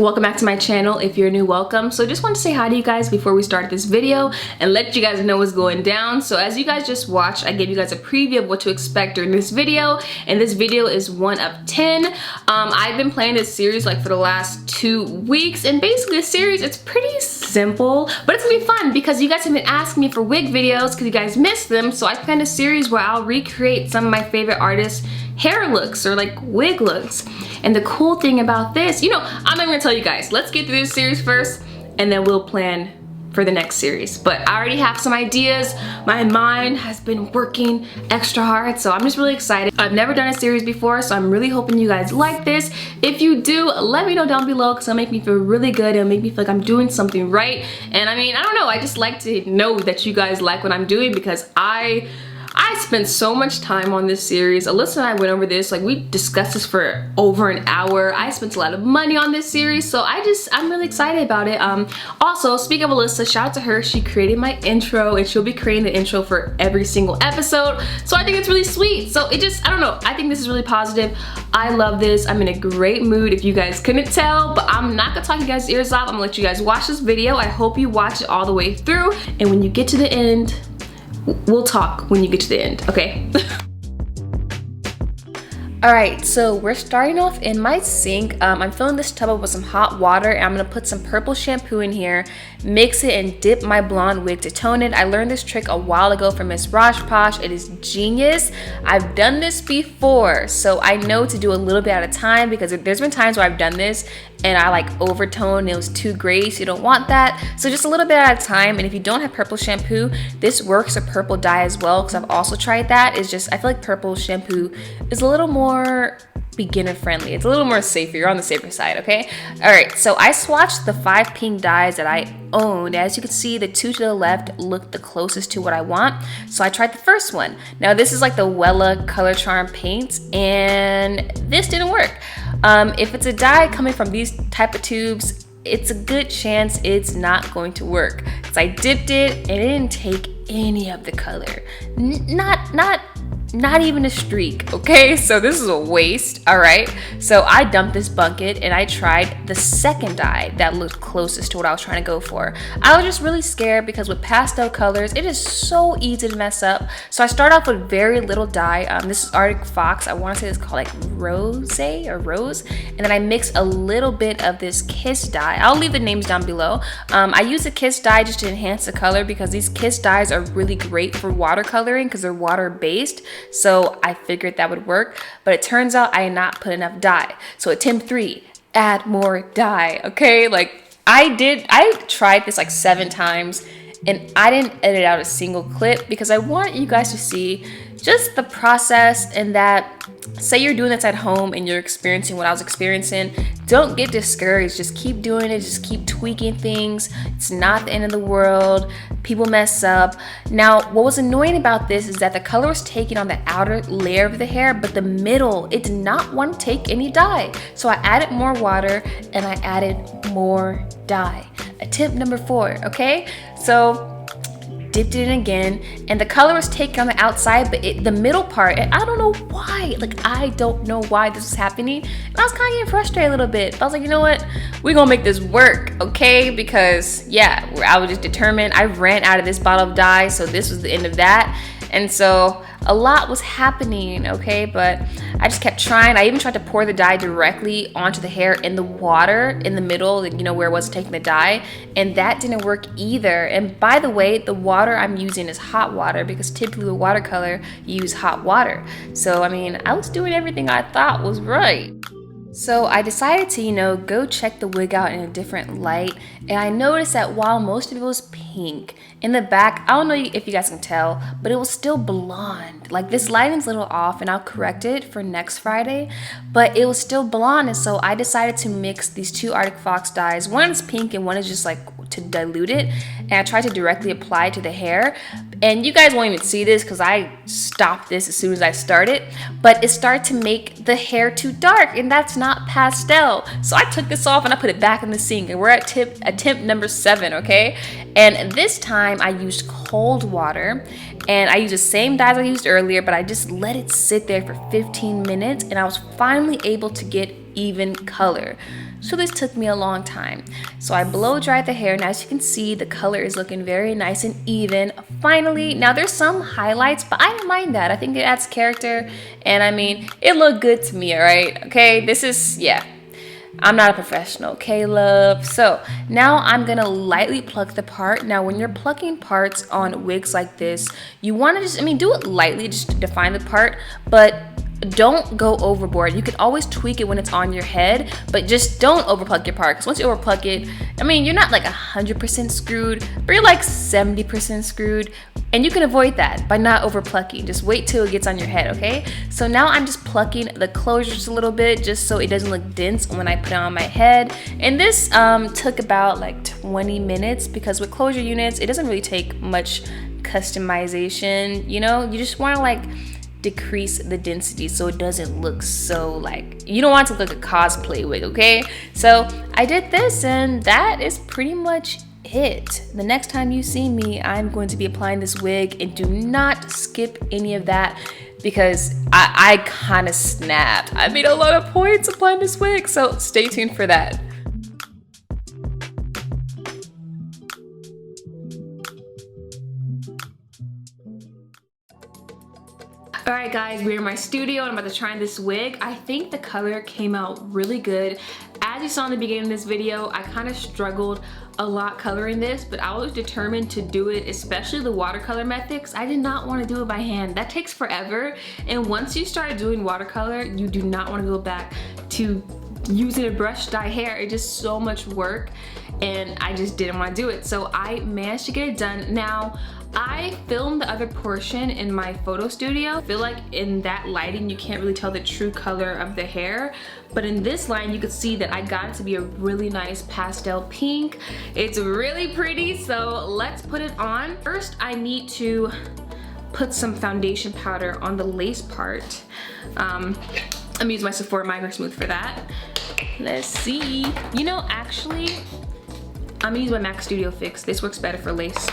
Welcome back to my channel. If you're new, welcome. So just want to say hi to you guys before we start this video and let you guys know what's going down. So as you guys just watched, I gave you guys a preview of what to expect during this video, and this video is 1 of 10. I've been playing this series like for the last 2 weeks, and basically the series, it's pretty simple, but it's gonna be fun because you guys have been asking me for wig videos because you guys missed them. So I planned a series where I'll recreate some of my favorite artists' hair looks or like wig looks. And the cool thing about this, I'm not gonna tell you guys. Let's get through this series first and then we'll plan for the next series. But I already have some ideas. My mind has been working extra hard, so I'm just really excited. I've never done a series before, so I'm really hoping you guys like this. If you do, let me know down below because it'll make me feel really good. It'll make me feel like I'm doing something right. And I mean, I don't know, I just like to know that you guys like what I'm doing because I spent so much time on this series. Alyssa and I went over this, like we discussed this for over an hour. I spent a lot of money on this series, so I'm really excited about it. Also, speaking of Alyssa, shout out to her. She created my intro and she'll be creating the intro for every single episode. So I think it's really sweet. So I don't know, I think this is really positive. I love this. I'm in a great mood if you guys couldn't tell, but I'm not gonna talk you guys' ears off. I'm gonna let you guys watch this video. I hope you watch it all the way through, and when you get to the end, we'll talk when you get to the end, okay? All right, so we're starting off in my sink. I'm filling this tub up with some hot water, and I'm gonna put some purple shampoo in here, mix it, and dip my blonde wig to tone it. I learned this trick a while ago from Miss Posh. It is genius. I've done this before, so I know to do a little bit at a time because there's been times where I've done this and I like overtoned and it was too gray, so you don't want that. So just a little bit at a time, and if you don't have purple shampoo, this works a purple dye as well because I've also tried that. It's just, I feel like purple shampoo is a little more beginner friendly. It's a little more safer. You're on the safer side, okay? All right, so I swatched the 5 pink dyes that I owned. As you can see, the 2 to the left look the closest to what I want. So I tried the first one. Now this is like the Wella Color Charm paints, and this didn't work. If it's a dye coming from these type of tubes, it's a good chance it's not going to work. Because I dipped it and it didn't take any of the color. Not even a streak, okay? So this is a waste, all right? So I dumped this bucket and I tried the second dye that looked closest to what I was trying to go for. I was just really scared because with pastel colors, it is so easy to mess up. So I start off with very little dye. This is Arctic Fox. I wanna say it's called like Rose, and then I mix a little bit of this Kiss dye. I'll leave the names down below. I use the Kiss dye just to enhance the color because these Kiss dyes are really great for watercoloring because they're water-based. So I figured that would work, but it turns out I did not put enough dye. So attempt 3, add more dye, okay? Like I tried this like 7 times and I didn't edit out a single clip because I want you guys to see just the process, and that say you're doing this at home and you're experiencing what I was experiencing, don't get discouraged. Just keep doing it. Just keep tweaking things. It's not the end of the world. People mess up. Now, what was annoying about this is that the color was taken on the outer layer of the hair, but the middle, it did not want to take any dye. So I added more water and I added more dye. Attempt number 4, okay? So dipped it in again, and the color was taken on the outside, but the middle part, and I don't know why, I don't know why this was happening, and I was kind of getting frustrated a little bit. But I was like, you know what, we're gonna make this work, okay? Because yeah, I was just determined. I ran out of this bottle of dye, so this was the end of that. And so a lot was happening, okay? But I just kept trying. I even tried to pour the dye directly onto the hair in the water in the middle, where it wasn't taking the dye, and that didn't work either. And by the way, the water I'm using is hot water because typically with watercolor, you use hot water. So, I mean, I was doing everything I thought was right. So I decided to, go check the wig out in a different light, and I noticed that while most of it was pink, in the back, I don't know if you guys can tell, but it was still blonde. Like this lighting's a little off, and I'll correct it for next Friday, but it was still blonde. And so I decided to mix these 2 Arctic Fox dyes. One is pink and one is just like to dilute it, and I tried to directly apply it to the hair. And you guys won't even see this because I stopped this as soon as I started, but it started to make the hair too dark, and that's not pastel. So I took this off and I put it back in the sink, and we're at attempt number 7, okay? And this time I used cold water, and I used the same dyes I used earlier, but I just let it sit there for 15 minutes, and I was finally able to get even color. So this took me a long time. So I blow dried the hair, and as you can see, the color is looking very nice and even. Finally, now there's some highlights, but I don't mind that. I think it adds character, and I mean, it looked good to me, all right? Okay, this is, yeah. I'm not a professional, okay, love? So now I'm gonna lightly pluck the part. Now, when you're plucking parts on wigs like this, you wanna just, I mean, do it lightly just to define the part, but don't go overboard. You can always tweak it when it's on your head, but just don't overpluck your part, because once you overpluck it, I mean, you're not like 100% screwed, but you're like 70% screwed, and you can avoid that by not overplucking. Just wait till it gets on your head, okay? So now I'm just plucking the closures a little bit just so it doesn't look dense when I put it on my head. And this took about like 20 minutes because with closure units, it doesn't really take much customization, you know? You just wanna like decrease the density so it doesn't look so like, you don't want it to look like a cosplay wig, okay? So I did this, and that is pretty much it. The next time you see me, I'm going to be applying this wig, and do not skip any of that because I kind of snapped. I made a lot of points applying this wig, so stay tuned for that. Alright guys, we're in my studio and I'm about to try on this wig. I think the color came out really good. As you saw in the beginning of this video, I kind of struggled a lot coloring this, but I was determined to do it, especially the watercolor methods. I did not want to do it by hand. That takes forever, and once you start doing watercolor, you do not want to go back to using a brush to dye hair. It's just so much work, and I just didn't want to do it. So I managed to get it done. Now, I filmed the other portion in my photo studio. I feel like in that lighting, you can't really tell the true color of the hair. But in this line, you could see that I got it to be a really nice pastel pink. It's really pretty, so let's put it on. First, I need to put some foundation powder on the lace part. I'm gonna use my Sephora Micro Smooth for that. Let's see. You know, actually, I'm gonna use my MAC Studio Fix. This works better for lace.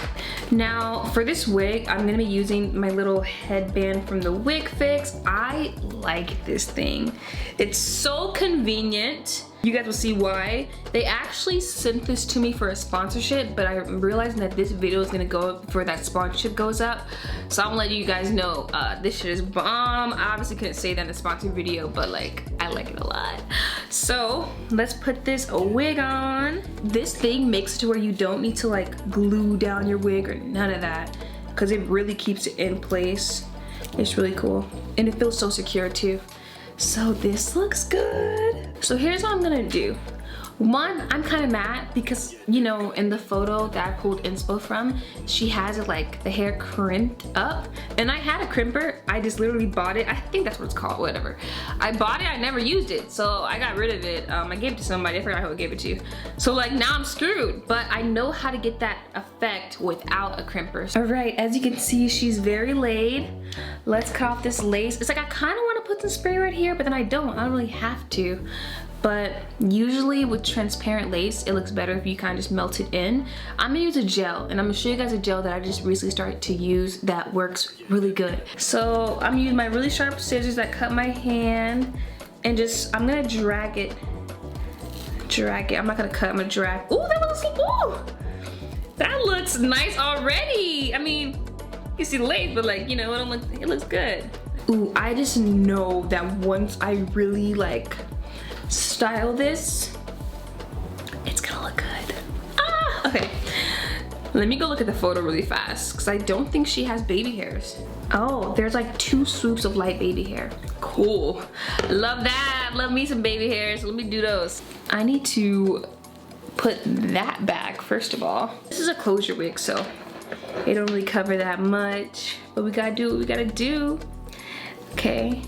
Now, for this wig, I'm gonna be using my little headband from the Wig Fix. I like this thing. It's so convenient. You guys will see why. They actually sent this to me for a sponsorship, but I'm realizing that this video is gonna go up before that sponsorship goes up. So I'm gonna let you guys know this shit is bomb. I obviously couldn't say that in the sponsored video, but like, I like it a lot. So let's put this wig on. This thing makes it to where you don't need to like glue down your wig or none of that, because it really keeps it in place. It's really cool, and it feels so secure too. So this looks good. So here's what I'm gonna do. One, I'm kind of mad because, you know, in the photo that I pulled inspo from, she has it like the hair crimped up, and I had a crimper. I just literally bought it. I think that's what it's called, whatever. I bought it, I never used it, so I got rid of it. I gave it to somebody, I forgot who I gave it to. So like now I'm screwed, but I know how to get that effect without a crimper. All right, as you can see, she's very laid. Let's cut off this lace. It's like I kind of want to put some spray right here, but then I don't really have to. But usually with transparent lace, it looks better if you kind of just melt it in. I'm gonna use a gel, and I'm gonna show you guys a gel that I just recently started to use that works really good. So I'm gonna use my really sharp scissors that cut my hand, and just, I'm gonna drag it. I'm not gonna cut, I'm gonna drag. Ooh, that looks nice already. I mean, you see the lace, but like, you know, it looks good. Ooh, I just know that once I really like style this, it's gonna look good. Okay, let me go look at the photo really fast because I don't think she has baby hairs. Oh, there's like 2 swoops of light baby hair. Cool, love that. Love me some baby hairs. Let me do those. I need to put that back first of all. This is a closure wig, so it don't really cover that much, but we gotta do what we gotta do. Okay.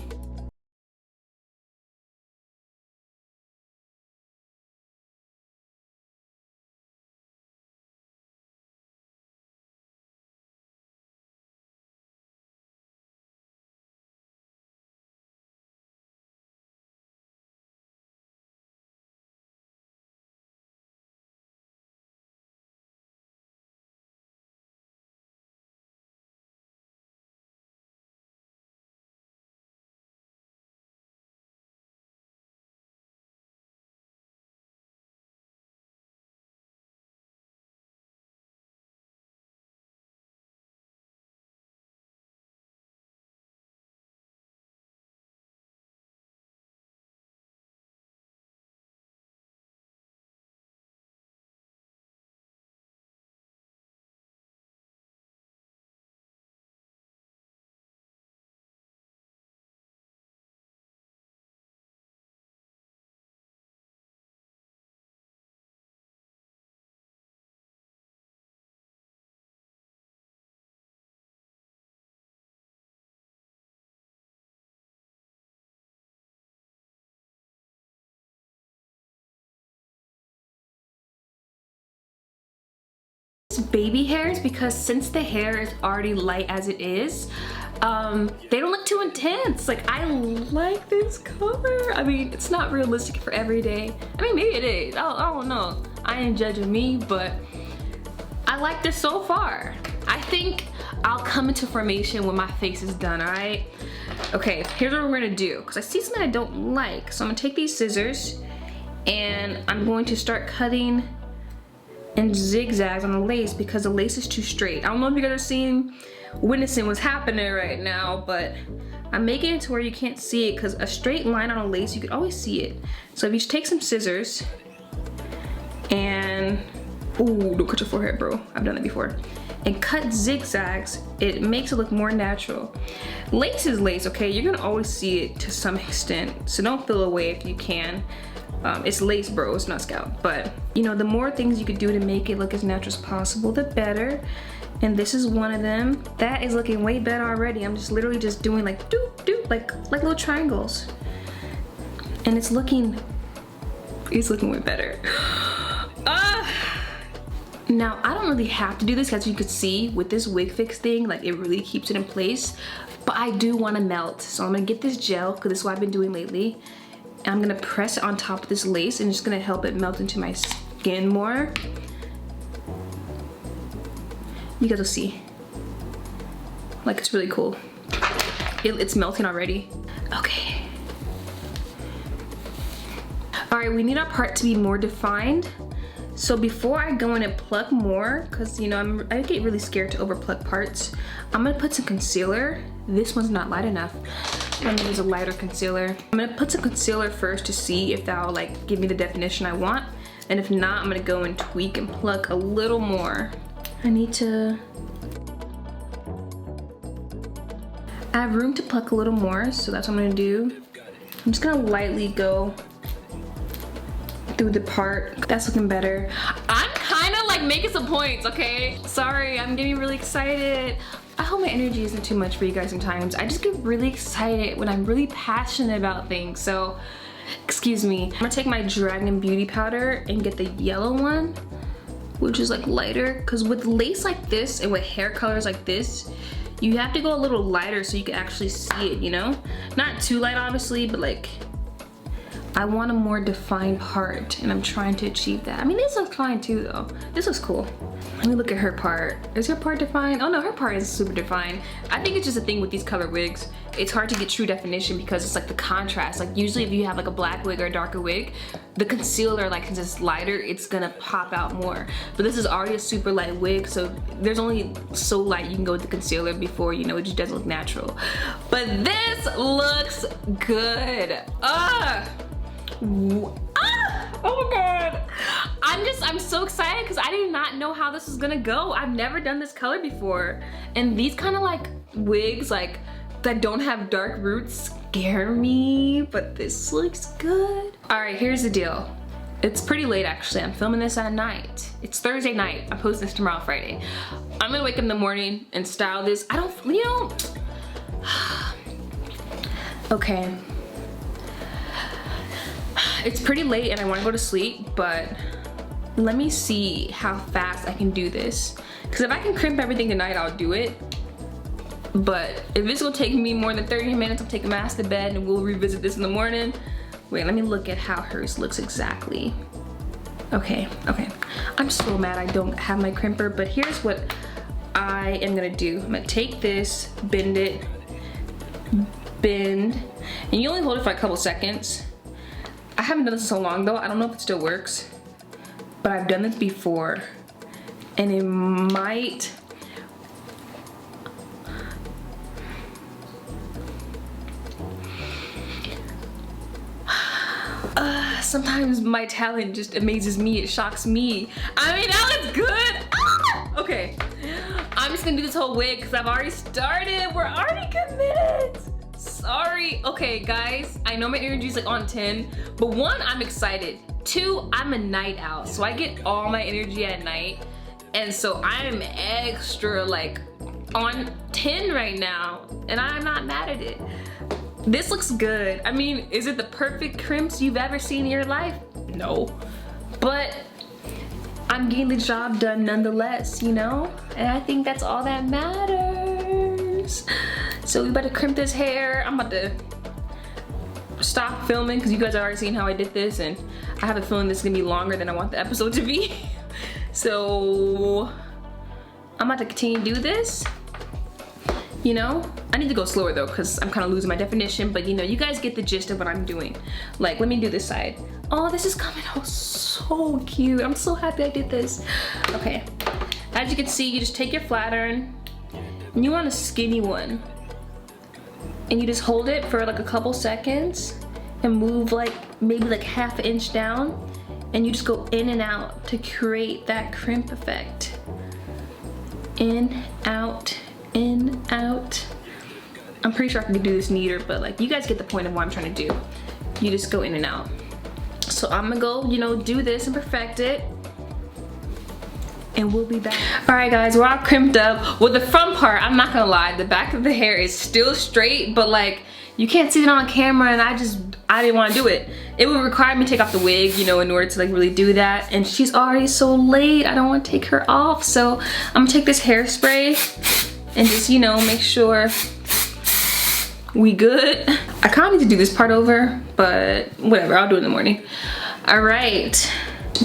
baby hairs because since the hair is already light as it is, they don't look too intense. Like, I like this color. I mean, it's not realistic for every day. I mean, maybe it is. I don't know. I ain't judging me, but I like this so far. I think I'll come into formation when my face is done, all right? Okay, here's what we're gonna do, because I see something I don't like. So I'm gonna take these scissors and I'm going to start cutting in zigzags on the lace because the lace is too straight. I don't know if you guys are witnessing what's happening right now, but I'm making it to where you can't see it because a straight line on a lace, you can always see it. So if you just take some scissors and, ooh, don't cut your forehead, bro. I've done it before. And cut zigzags, it makes it look more natural. Lace is lace, okay? You're gonna always see it to some extent, so don't feel away if you can. It's lace, bro, it's not scalp. But, you know, the more things you could do to make it look as natural as possible, the better. And this is one of them. That is looking way better already. I'm just literally just doing like doop, doop, like little triangles. And it's looking way better. Now, I don't really have to do this, as you could see with this wig fix thing, like it really keeps it in place, but I do want to melt. So I'm gonna get this gel, because this is what I've been doing lately. And I'm gonna press it on top of this lace and it's gonna help it melt into my skin more. You guys will see. Like, it's really cool. It's melting already. Okay. All right, we need our part to be more defined. So before I go in and pluck more, because you know, I get really scared to over pluck parts, I'm gonna put some concealer. This one's not light enough. I'm gonna use a lighter concealer. I'm gonna put some concealer first to see if that'll like give me the definition I want. And if not, I'm gonna go and tweak and pluck a little more. I have room to pluck a little more, so that's what I'm gonna do. I'm just gonna lightly go through the part. That's looking better. I'm kind of like making some points, okay? Sorry, I'm getting really excited. I hope my energy isn't too much for you guys sometimes. I just get really excited when I'm really passionate about things, so excuse me. I'm gonna take my Dragon Beauty powder and get the yellow one, which is like lighter, because with lace like this and with hair colors like this, you have to go a little lighter so you can actually see it, you know? Not too light obviously, but like, I want a more defined part and I'm trying to achieve that. I mean, this looks fine too though. This looks cool. Let me look at her part. Is her part defined? Oh no, her part is super defined. I think it's just a thing with these color wigs. It's hard to get true definition because it's like the contrast. Like usually if you have like a black wig or a darker wig, the concealer like is just lighter, it's gonna pop out more. But this is already a super light wig, so there's only so light you can go with the concealer before, you know, it just doesn't look natural. But this looks good. Oh my god, I'm so excited because I did not know how this was gonna go. I've never done this color before, and these kind of like wigs like that don't have dark roots scare me, but this looks good. All right, here's the deal. It's pretty late actually. I'm filming this at night. It's Thursday night. I'm posting this tomorrow, Friday. I'm gonna wake up in the morning and style this. I don't, you know. Okay. It's pretty late and I want to go to sleep, but let me see how fast I can do this. Because if I can crimp everything tonight, I'll do it. But if this will take me more than 30 minutes, I'll take my ass to bed and we'll revisit this in the morning. Wait, let me look at how hers looks exactly. Okay. I'm so mad I don't have my crimper, but here's what I am gonna do. I'm gonna take this, bend it, and you only hold it for a couple seconds. I haven't done this in so long though, I don't know if it still works, but I've done this before and it might. Sometimes my talent just amazes me, it shocks me. I mean, that looks good. Ah! Okay, I'm just gonna do this whole wig because I've already started. We're already committed. Sorry. Okay, guys, I know my energy is like on 10, but one, I'm excited. Two, I'm a night owl, so I get all my energy at night. And so I'm extra like on 10 right now, and I'm not mad at it. This looks good. I mean, is it the perfect crimps you've ever seen in your life? No. But I'm getting the job done nonetheless, you know? And I think that's all that matters. So we better crimp this hair. I'm about to stop filming because you guys are already seeing how I did this, and I have a feeling this is gonna be longer than I want the episode to be. So I'm about to continue to do this. You know, I need to go slower though because I'm kind of losing my definition, but you know, you guys get the gist of what I'm doing. Like, let me do this side. Oh, this is coming out so cute. I'm so happy I did this. Okay, as you can see, you just take your flat iron and you want a skinny one, and you just hold it for like a couple seconds and move like maybe like half an inch down, and you just go in and out to create that crimp effect. In, out, in, out. I'm pretty sure I can do this neater, but like, you guys get the point of what I'm trying to do. You just go in and out. So I'm gonna go, you know, do this and perfect it, and we'll be back. All right guys, we're all crimped up. Well, the front part, I'm not gonna lie, the back of the hair is still straight, but like, you can't see it on camera, and I didn't want to do it. It would require me to take off the wig, you know, in order to like really do that, and she's already so late. I don't want to take her off, so I'm gonna take this hairspray and just, you know, make sure we good. I kind of need to do this part over, but whatever, I'll do it in the morning. All right,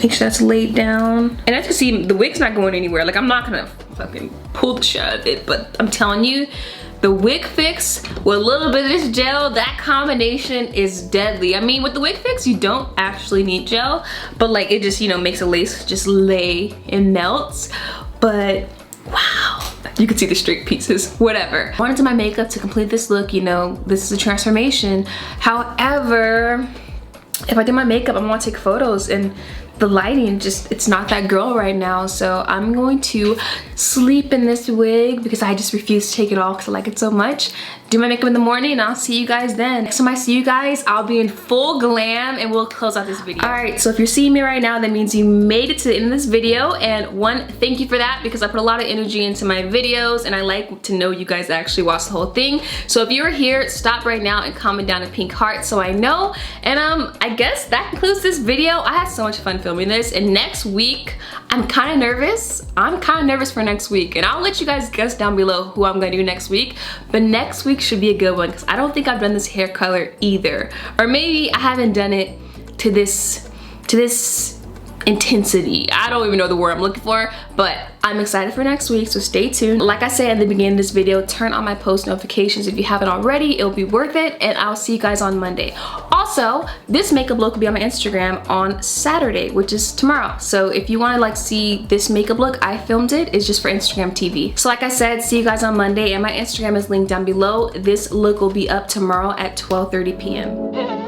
make sure that's laid down. And as you can see, the wig's not going anywhere. Like, I'm not gonna fucking pull the shit out of it, but I'm telling you, the wig fix with a little bit of this gel, that combination is deadly. I mean, with the wig fix, you don't actually need gel, but like, it just, you know, makes a lace just lay and melts. But wow, you can see the straight pieces, whatever. I wanted to do my makeup to complete this look, you know, this is a transformation. However, if I do my makeup, I want to take photos, and the lighting just, it's not that girl right now. So I'm going to sleep in this wig because I just refuse to take it off because I like it so much. Do my makeup in the morning, and I'll see you guys then. Next time I see you guys, I'll be in full glam, and we'll close out this video. All right, so if you're seeing me right now, that means you made it to the end of this video, and one, thank you for that, because I put a lot of energy into my videos, and I like to know you guys actually watched the whole thing. So if you're here, stop right now and comment down a pink heart so I know. And I guess that concludes this video. I had so much fun filming this, and next week, I'm kind of nervous. I'm kind of nervous for next week, and I'll let you guys guess down below who I'm gonna do next week. But next week should be a good one because I don't think I've done this hair color either, or maybe I haven't done it to this intensity. I don't even know the word I'm looking for, but I'm excited for next week, so stay tuned. Like I said at the beginning of this video, turn on my post notifications if you haven't already. It'll be worth it, and I'll see you guys on Monday. Also, this makeup look will be on my Instagram on Saturday, which is tomorrow. So if you want to like see this makeup look, I filmed it. It's just for Instagram TV. So like I said, see you guys on Monday, and my Instagram is linked down below. This look will be up tomorrow at 12:30 p.m.